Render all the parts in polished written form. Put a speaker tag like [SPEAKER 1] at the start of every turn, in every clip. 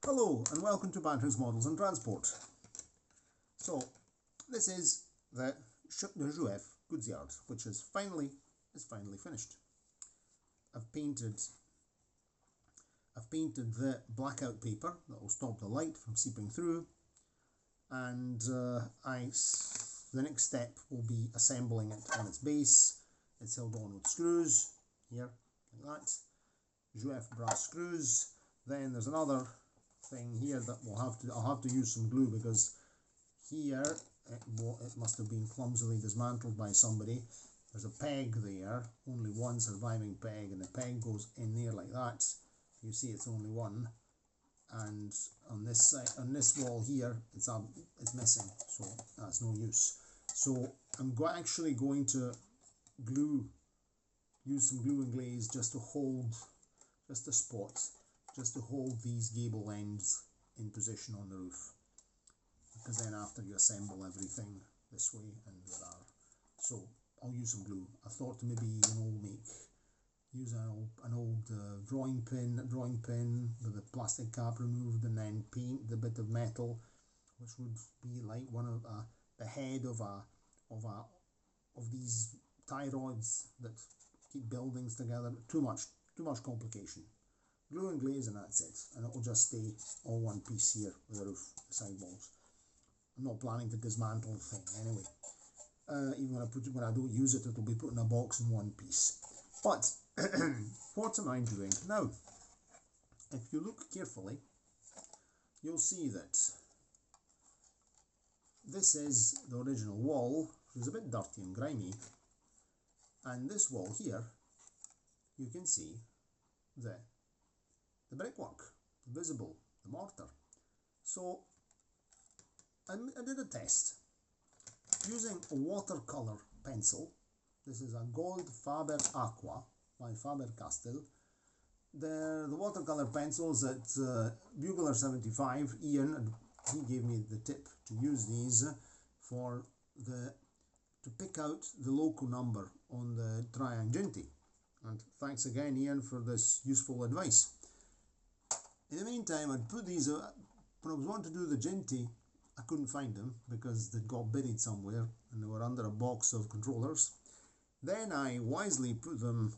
[SPEAKER 1] Hello and welcome to Batteries, Models and Transport. So this is the Jouef goods yard, which is finally finished. I've painted the blackout paper that will stop the light from seeping through, and the next step will be assembling it on its base. It's held on with screws here, like that. Jouef brass screws. Then there's another thing here that I'll have to use some glue, because here it must have been clumsily dismantled by somebody. There's a peg there, only one surviving peg, and the peg goes in there like that. You see it's only one, and on this side, on this wall here, it's missing, so that's no use. So I'm actually going to use some glue and glaze just to hold these gable ends in position on the roof, because then after you assemble everything this way, and so I'll use some glue. I thought to maybe use an old drawing pin with the plastic cap removed, and then paint the bit of metal, which would be like one of the head of these tie rods that keep buildings together. Too much complication. Glue and glaze, and that's it, and it'll just stay all one piece here with the roof, the side walls. I'm not planning to dismantle the thing anyway. Even when I don't use it, it'll be put in a box in one piece. But what am I doing now? If you look carefully, you'll see that this is the original wall. It was a bit dirty and grimy, and this wall here, you can see the brickwork, visible, the mortar. So I did a test using a watercolour pencil. This is a gold Faber Aqua by Faber-Castell. The watercolour pencils at Bugler 75, Ian, he gave me the tip to use these to pick out the loco number on the Triangenti. And thanks again, Ian, for this useful advice. In the meantime, I'd put these, when I was wanting to do the Ginti, I couldn't find them because they'd got buried somewhere and they were under a box of controllers. Then I wisely put them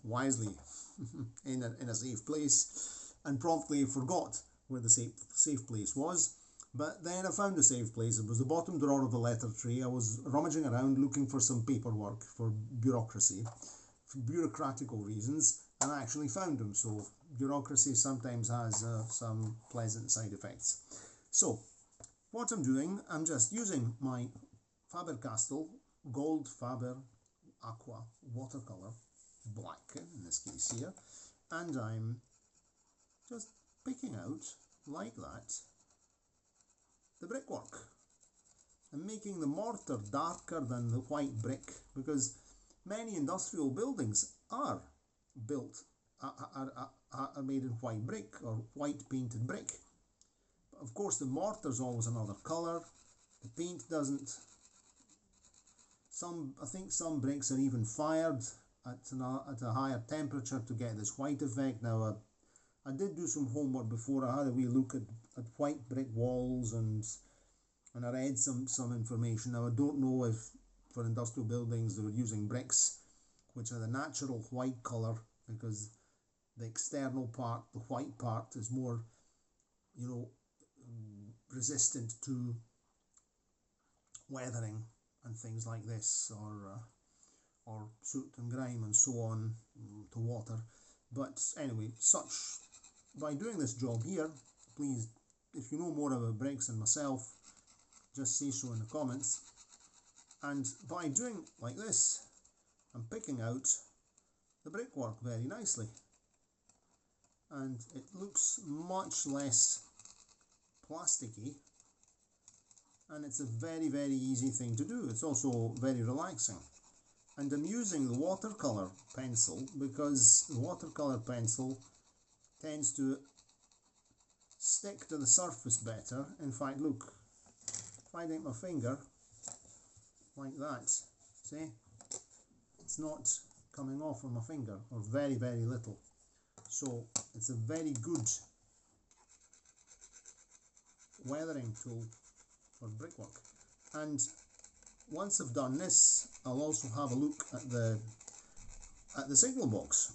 [SPEAKER 1] in a safe place, and promptly forgot where the safe place was. But then I found a safe place. It was the bottom drawer of the letter tray. I was rummaging around looking for some paperwork for bureaucracy, for bureaucratical reasons, and I actually found them. So bureaucracy sometimes has some pleasant side effects. So what I'm doing, I'm just using my Faber-Castell Gold Faber Aqua watercolour, black in this case here, and I'm just picking out, like that, the brickwork. I'm making the mortar darker than the white brick, because many industrial buildings are made in white brick or white painted brick. But of course the mortar's always another colour. The paint doesn't. I think some bricks are even fired at a higher temperature to get this white effect. Now I did do some homework before. I had a wee look at white brick walls, and I read some information. Now I don't know if for industrial buildings they were using bricks which are the natural white colour, because the external part, the white part, is more, resistant to weathering and things like this, or soot and grime and so on, to water. But anyway, by doing this job here, please, if you know more about bricks than myself, just say so in the comments. And by doing like this, I'm picking out the brickwork very nicely, and it looks much less plasticky, and it's a very, very easy thing to do. It's also very relaxing. And I'm using the watercolour pencil because the watercolour pencil tends to stick to the surface better. In fact, look, if I take my finger like that, see, it's not coming off on my finger, or very, very little. So it's a very good weathering tool for brickwork. And once I've done this, I'll also have a look at the signal box.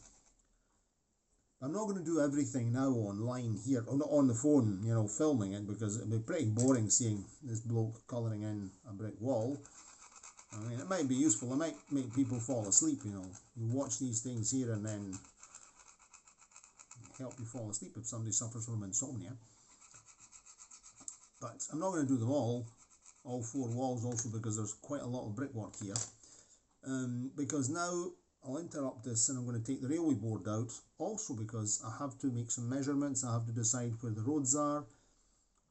[SPEAKER 1] I'm not going to do everything now online here, or not on the phone, you know, filming it, because it'd be pretty boring seeing this bloke colouring in a brick wall. I mean, it might be useful, it might make people fall asleep, you know. You watch these things here and then help you fall asleep if somebody suffers from insomnia. But I'm not going to do them all 4 walls, also because there's quite a lot of brickwork here. Because now I'll interrupt this and I'm going to take the railway board out, also because I have to make some measurements. I have to decide where the roads are.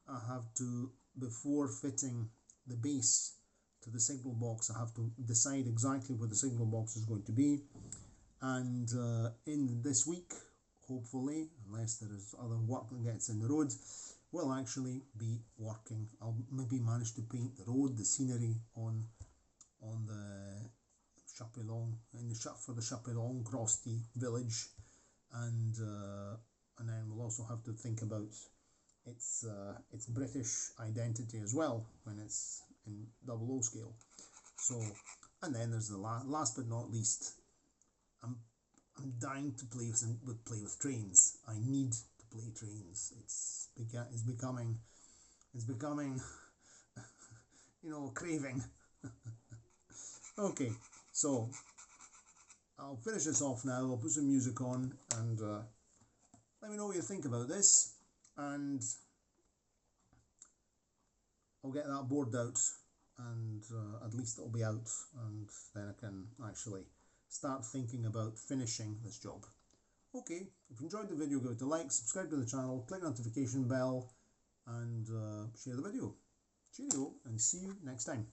[SPEAKER 1] I have to, before fitting the base to the signal box, I have to decide exactly where the signal box is going to be. And in this week, hopefully, unless there is other work that gets in the road, we'll actually be working. I'll maybe manage to paint the road, the scenery on the Chapelong, for the Chapelong Crosty village, and then we'll also have to think about its British identity as well when it's in 00 scale. So, and then there's the last but not least, I'm dying to play with trains. I need to play trains. It's becoming you know, a craving. Okay, so I'll finish this off now. I'll put some music on and let me know what you think about this, and I'll get that board out, and at least it'll be out, and then I can actually start thinking about finishing this job. Okay, if you enjoyed the video, give it a like, subscribe to the channel, click the notification bell, and share the video. Cheerio, and see you next time.